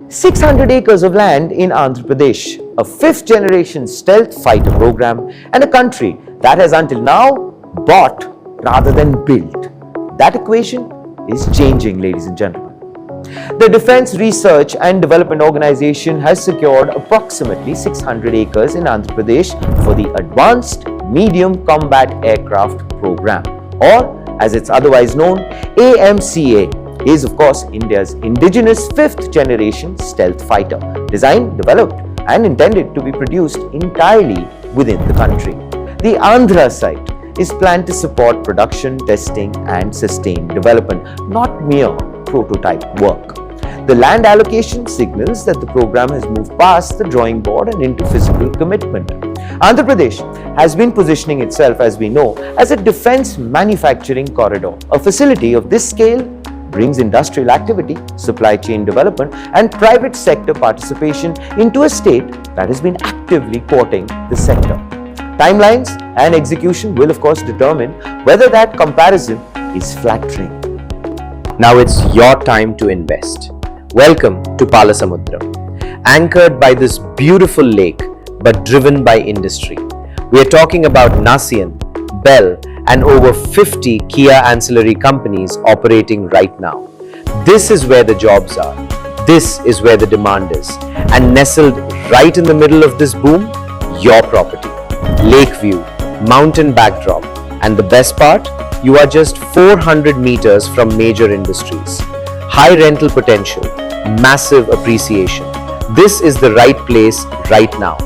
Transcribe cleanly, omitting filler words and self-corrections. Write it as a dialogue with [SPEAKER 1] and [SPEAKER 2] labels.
[SPEAKER 1] 600 acres of land in Andhra Pradesh, a fifth-generation stealth fighter program, and a country that has until now bought rather than built. That equation is changing, ladies and gentlemen. The Defence Research and Development Organization has secured approximately 600 acres in Andhra Pradesh for the Advanced Medium Combat Aircraft Program, or as it's otherwise known, AMCA. Is of course India's indigenous fifth-generation stealth fighter, designed, developed and intended to be produced entirely within the country. The Andhra site is planned to support production, testing and sustained development, not mere prototype work. The land allocation signals that the program has moved past the drawing board and into physical commitment. Andhra Pradesh has been positioning itself, as we know, as a defence manufacturing corridor. A facility of this scale brings industrial activity, supply chain development and private sector participation into a state that has been actively courting the sector. Timelines and execution will of course determine whether that comparison is flattering.
[SPEAKER 2] Now it's your time to invest. Welcome to Palasamudram, anchored by this beautiful lake but driven by industry. We are talking about NACIN, Bell and over 50 Kia ancillary companies operating right now. This is where the jobs are. This is where the demand is. And nestled right in the middle of this boom, your property. Lake view, mountain backdrop, and the best part, you are just 400 meters from major industries. High rental potential, massive appreciation. This is the right place right now.